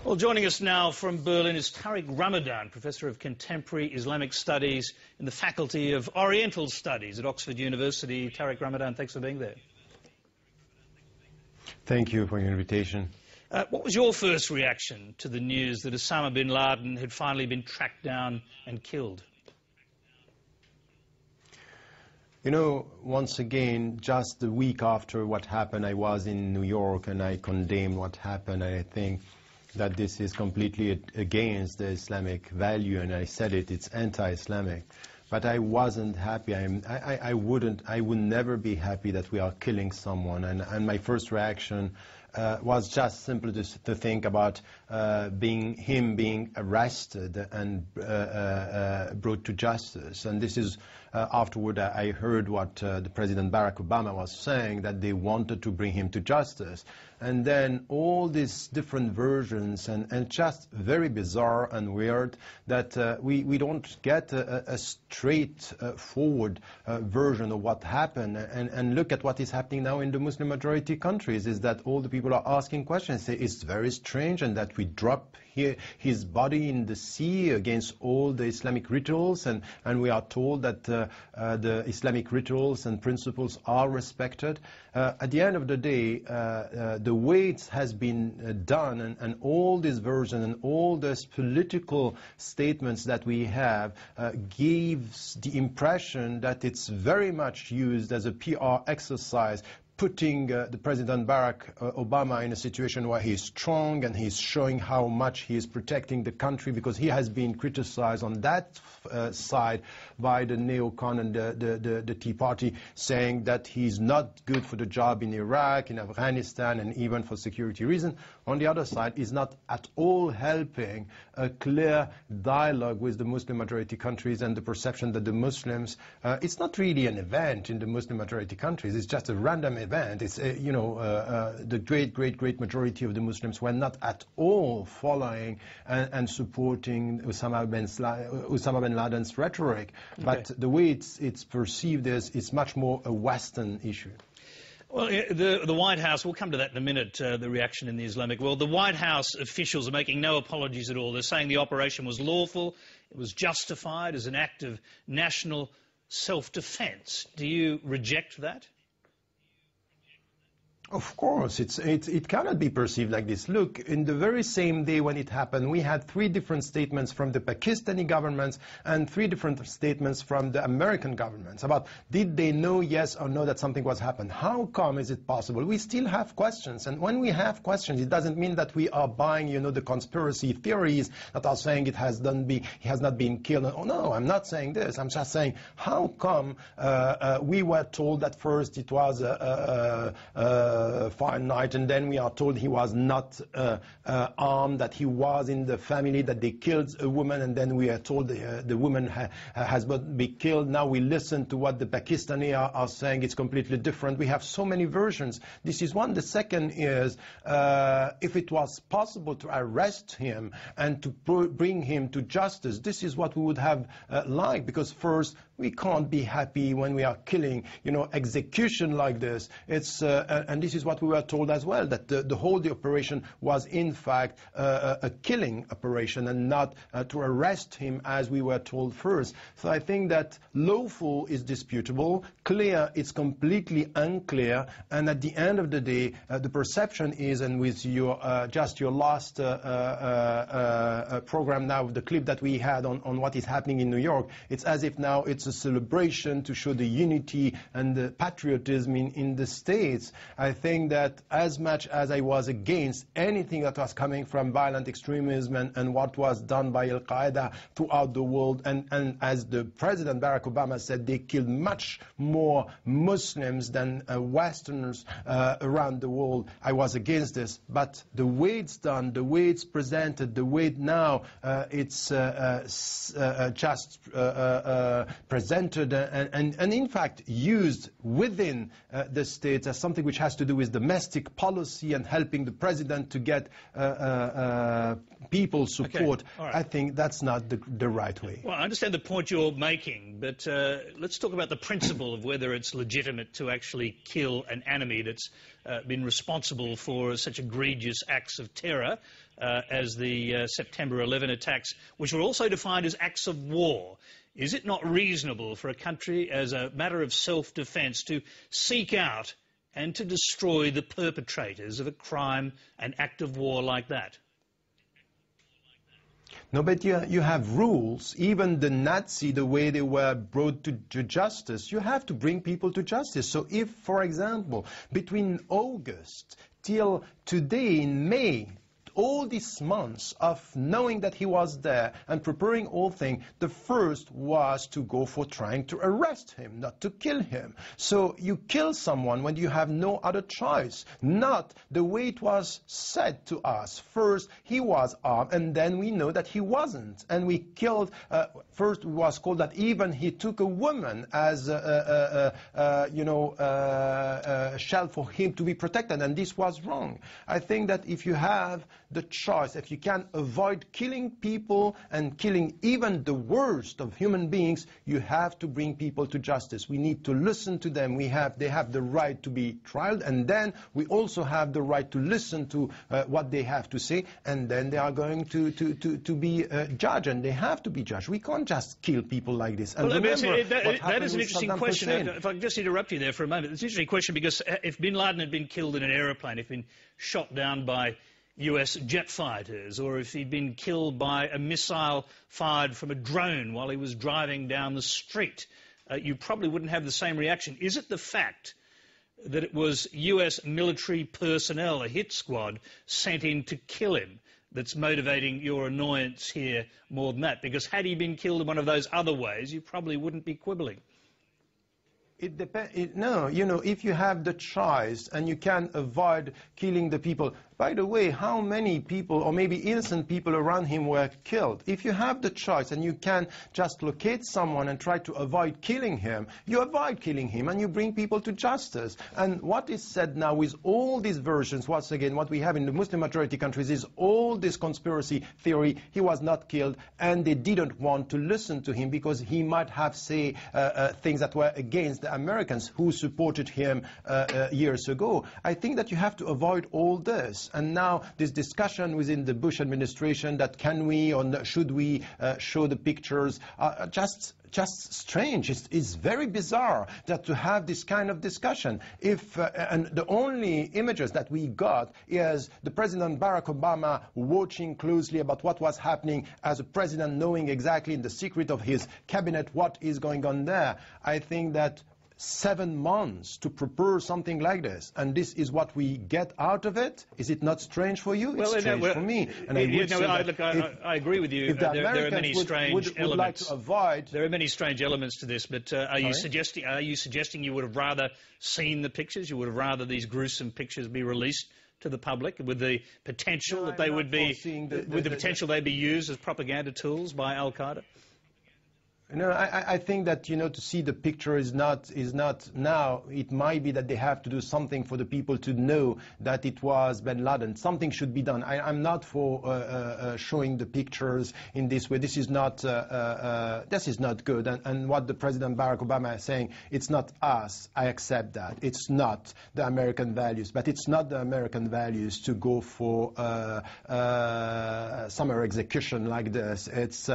Well, joining us now from Berlin is ScholarTariqRamadan, Professor of Contemporary Islamic Studies in the Faculty of Oriental Studies at Oxford University. ScholarTariqRamadan, thanks for being there. Thank you for your invitation. What was your first reaction to the news that Osama bin Laden had finally been tracked down and killed? You know, once again, just a week after what happened, I was in New York and I condemned what happened. I think that this is completely against the Islamic value, and I said it's anti-Islamic. But I wasn't happy. I would never be happy that we are killing someone. And my first reaction was just simply to think about him being arrested and brought to justice. And this is afterward I heard what the President Barack Obama was saying, that they wanted to bring him to justice. And then all these different versions, and just very bizarre and weird that we don't get a straightforward version of what happened. And look at what is happening now in the Muslim majority countries, is that all the people are asking questions. Say it's very strange, and that we drop his body in the sea against all the Islamic rituals, and we are told that the Islamic rituals and principles are respected. At the end of the day, the way it has been done, and all this version and all these political statements that we have gives the impression that it's very much used as a PR exercise, putting the President Barack Obama in a situation where he's strong and he's showing how much he is protecting the country, because he has been criticized on that side by the neocon and the Tea Party, saying that he's not good for the job in Iraq, in Afghanistan, and even for security reasons. On the other side, he's not at all helping a clear dialogue with the Muslim majority countries and the perception that the Muslims, it's not really an event in the Muslim majority countries, it's just a random event. It's, the great majority of the Muslims were not at all following and supporting Osama bin Laden's rhetoric. Okay. But the way it's perceived is it's much more a Western issue. Well, the White House, we'll come to that in a minute, the reaction in the Islamic world. The White House officials are making no apologies at all. They're saying the operation was lawful, it was justified as an act of national self-defense. Do you reject that? Of course, it cannot be perceived like this. Look, in the very same day when it happened, we had 3 different statements from the Pakistani governments and 3 different statements from the American governments about did they know, yes or no, that something was happened. How come is it possible? We still have questions, and when we have questions, it doesn't mean that we are buying, the conspiracy theories that are saying he has not been killed. Oh no, I'm not saying this. I'm just saying how come we were told that first it was fine night, and then we are told he was not armed, that he was in the family, that they killed a woman, and then we are told the woman has been killed. Now we listen to what the Pakistani are saying. It's completely different. We have so many versions. This is one. The second is if it was possible to arrest him and to bring him to justice, this is what we would have liked, because first, we can't be happy when we are killing, execution like this. It's and this is what we were told as well, that the whole operation was in fact a killing operation and not to arrest him as we were told first. So I think that lawful is disputable, clear it's completely unclear, and at the end of the day, the perception is, and with your just your last program now, the clip that we had on what is happening in New York, it's as if now it's a celebration to show the unity and the patriotism in the States. I think that as much as I was against anything that was coming from violent extremism and what was done by Al-Qaeda throughout the world, and as the President Barack Obama said, they killed much more Muslims than Westerners around the world, I was against this. But the way it's done, the way it's presented, the way now it's just presented and in fact used within the States as something which has to do with domestic policy and helping the president to get people support, All right. I think that's not the right way. Well, I understand the point you're making, but let's talk about the principle of whether it's legitimate to actually kill an enemy that's been responsible for such egregious acts of terror as the September 11 attacks, which were also defined as acts of war. Is it not reasonable for a country, as a matter of self-defence, to seek out and to destroy the perpetrators of a crime, an act of war like that? No, but you have rules. Even the Nazi, the way they were brought to justice, you have to bring people to justice. So if, for example, between August till today in May, all these months of knowing that he was there and preparing all things, the first was to go for trying to arrest him, not to kill him. So you kill someone when you have no other choice, not the way it was said to us. First, he was armed, and then we know that he wasn't. And we killed, first it was called that even he took a woman as a shell for him to be protected, and this was wrong. I think that if you have the choice, if you can avoid killing people and killing even the worst of human beings, you have to bring people to justice. We need to listen to them. They have the right to be tried, and then we also have the right to listen to what they have to say, and then they are going to be judged, and they have to be judged. We can't just kill people like this. And well, remember, that is an interesting question. If I can just interrupt you there for a moment. It's an interesting question because if bin Laden had been killed in an aeroplane, if he'd been shot down by US jet fighters, or if he'd been killed by a missile fired from a drone while he was driving down the street, you probably wouldn't have the same reaction. Is it the fact that it was US military personnel, a hit squad, sent in to kill him, that's motivating your annoyance here more than that? Because had he been killed in one of those other ways, you probably wouldn't be quibbling. It depends. No, you know, if you have the choice and you can avoid killing the people. By the way, how many people, or maybe innocent people around him, were killed? If you have the choice and you can just locate someone and try to avoid killing him, you avoid killing him and you bring people to justice. And what is said now with all these versions, once again, what we have in the Muslim majority countries is all this conspiracy theory. He was not killed, and they didn't want to listen to him because he might have said things that were against the Americans who supported him years ago. I think that you have to avoid all this. And now this discussion within the Bush administration that can we or should we show the pictures, just strange. It's very bizarre that to have this kind of discussion. And the only images that we got is the President Barack Obama watching closely about what was happening as a president, knowing exactly in the secret of his cabinet what is going on there. I think that 7 months to prepare something like this, and this is what we get out of it. Is it not strange for you? It's strange for me. And I agree with you. There are many strange elements. Like to avoid. There are many strange elements to this. But are you suggesting you would have rather seen the pictures? You would have rather these gruesome pictures be released to the public with the potential that they would be, with the potential they'd be used as propaganda tools by Al Qaeda? No, I think that, you know, to see the picture is not now. It might be that they have to do something for the people to know that it was bin Laden. Something should be done. I'm not for showing the pictures in this way. This is not good. And what the President Barack Obama is saying, it's not us. I accept that. It's not the American values. But it's not the American values to go for summer execution like this. It's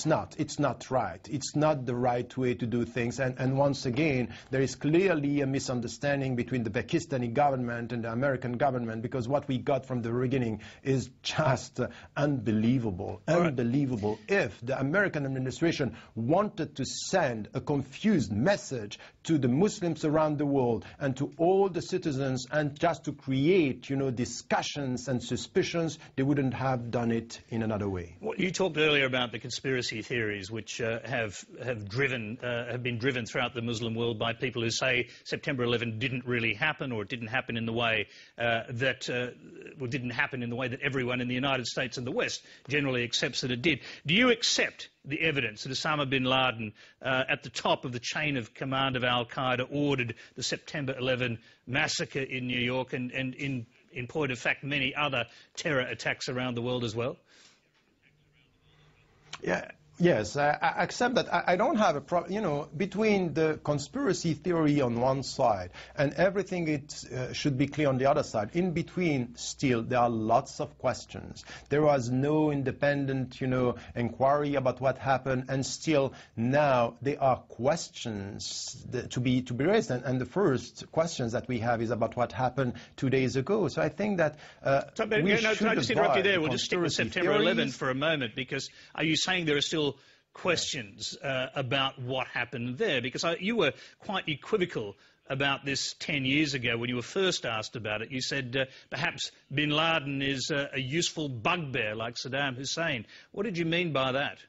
not right. It's not the right way to do things. And once again, there is clearly a misunderstanding between the Pakistani government and the American government, because what we got from the beginning is just unbelievable. Unbelievable. If the American administration wanted to send a confused message to the Muslims around the world and to all the citizens and just to create, you know, discussions and suspicions, they wouldn't have done it in another way. Well, you talked earlier about the conspiracy theories which have been driven throughout the Muslim world by people who say September 11 didn't really happen, or it didn't happen in the way didn't happen in the way that everyone in the United States and the West generally accepts that it did. Do you accept the evidence that Osama bin Laden, at the top of the chain of command of Al Qaeda, ordered the September 11 massacre in New York and in point of fact many other terror attacks around the world as well? Yeah. Yes, I accept that. I don't have a problem, you know, between the conspiracy theory on one side and everything it should be clear on the other side. In between, still, there are lots of questions. There was no independent, you know, inquiry about what happened, and still now there are questions to be raised. And the first questions that we have is about what happened 2 days ago. So I think that we should can I just interrupt you there? We'll just stick with conspiracy September 11 theories. for a moment, because are you saying there are still questions about what happened there? Because you were quite equivocal about this 10 years ago when you were first asked about it. You said perhaps bin Laden is a useful bugbear like Saddam Hussein. What did you mean by that?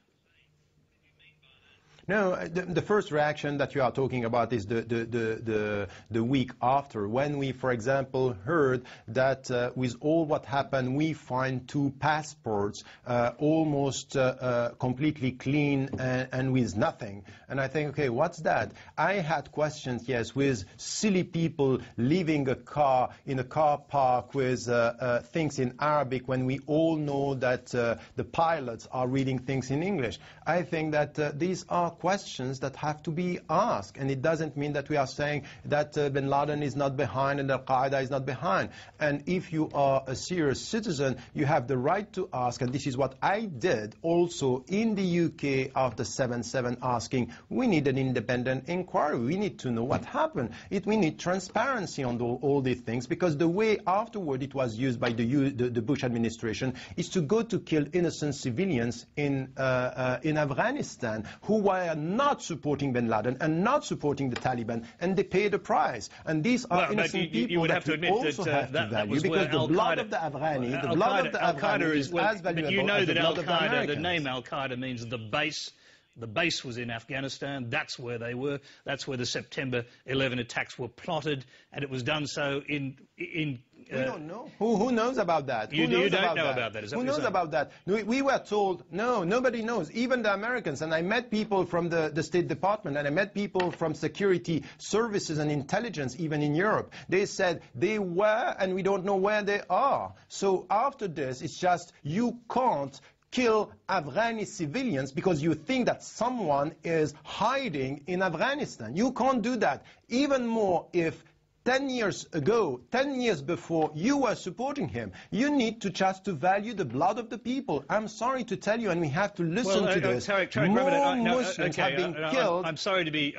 No, the first reaction that you are talking about is the week after, when we, for example, heard that with all what happened, we find 2 passports almost completely clean and with nothing. And I think, okay, what's that? I had questions, yes, with silly people leaving a car in a car park with things in Arabic when we all know that the pilots are reading things in English. I think that these are questions that have to be asked, and it doesn't mean that we are saying that bin Laden is not behind and Al-Qaeda is not behind. And if you are a serious citizen, you have the right to ask, and this is what I did also in the UK after 7/7, asking, we need an independent inquiry, we need to know what happened. We need transparency on all these things, because the way afterward it was used by the Bush administration is to go to kill innocent civilians in Afghanistan who were not supporting bin Laden and not supporting the Taliban, and they paid the price. And these are innocent people you would that have to we admit also have to value, because the blood of the Afghani, the blood of the Afghani is as valuable but you know as the that blood of the Al-Qaeda, Americans. the name Al-Qaeda means the base. The base was in Afghanistan. That's where they were. That's where the September 11 attacks were plotted, and it was done so in we don't know. Who knows about that? You don't know about that. Is that Who what you're knows saying? about that? We were told, no, nobody knows, even the Americans. And I met people from the State Department, and I met people from security services and intelligence, even in Europe. They said they were, and we don't know where they are. So after this, it's just, you can't kill Afghani civilians because you think that someone is hiding in Afghanistan. You can't do that. Even more if 10 years ago, 10 years before, you were supporting him. You need to just to value the blood of the people. I'm sorry to tell you, and we have to listen to this. More Muslims have been killed. I'm sorry to be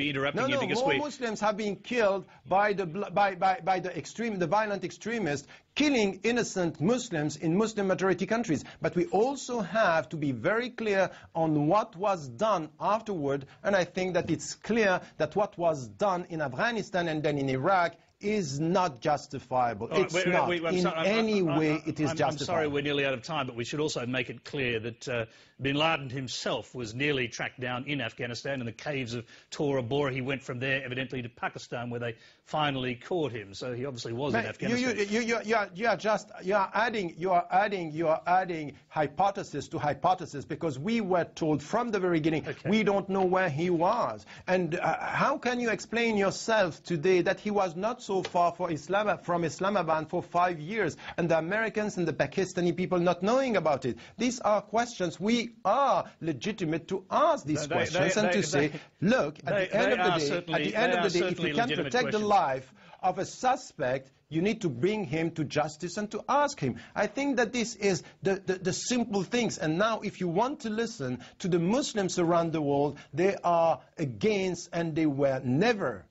interrupting you, because more Muslims have been killed by the violent extremists, killing innocent Muslims in Muslim-majority countries. But we also have to be very clear on what was done afterward, and I think that it's clear that what was done in Afghanistan and then in Iraq is not justifiable. It's not. In any way it is justifiable. I'm sorry we're nearly out of time, but we should also make it clear that bin Laden himself was nearly tracked down in Afghanistan in the caves of Tora Bora. He went from there evidently to Pakistan, where they finally caught him. So he obviously was in Afghanistan. You are adding hypothesis to hypothesis, because we were told from the very beginning, we don't know where he was. And how can you explain yourself today that he was not so far from Islamabad for 5 years, and the Americans and the Pakistani people not knowing about it? These are questions we are legitimate to ask these questions, and to say, look, at the end of the day, if you can protect the life of a suspect, you need to bring him to justice and to ask him. I think that this is the simple things. And now if you want to listen to the Muslims around the world, they are against, and they were never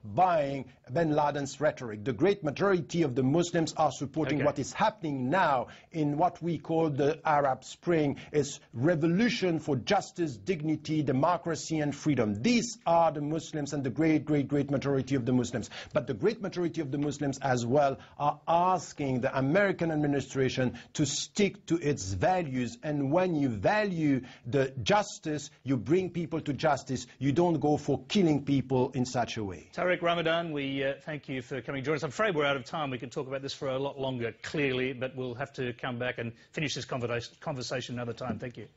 buying bin Laden's rhetoric. The great majority of the Muslims are supporting what is happening now in what we call the Arab Spring. Is revolution for justice, dignity, democracy and freedom. These are the Muslims, and the great majority of the Muslims. But the great majority of the Muslims as well are asking the American administration to stick to its values. And when you value the justice, you bring people to justice. You don't go for killing people in such a way. Tariq Ramadan, we thank you for coming to join us. I'm afraid we're out of time. We could talk about this for a lot longer, clearly, but we'll have to come back and finish this conversation another time. Thank you.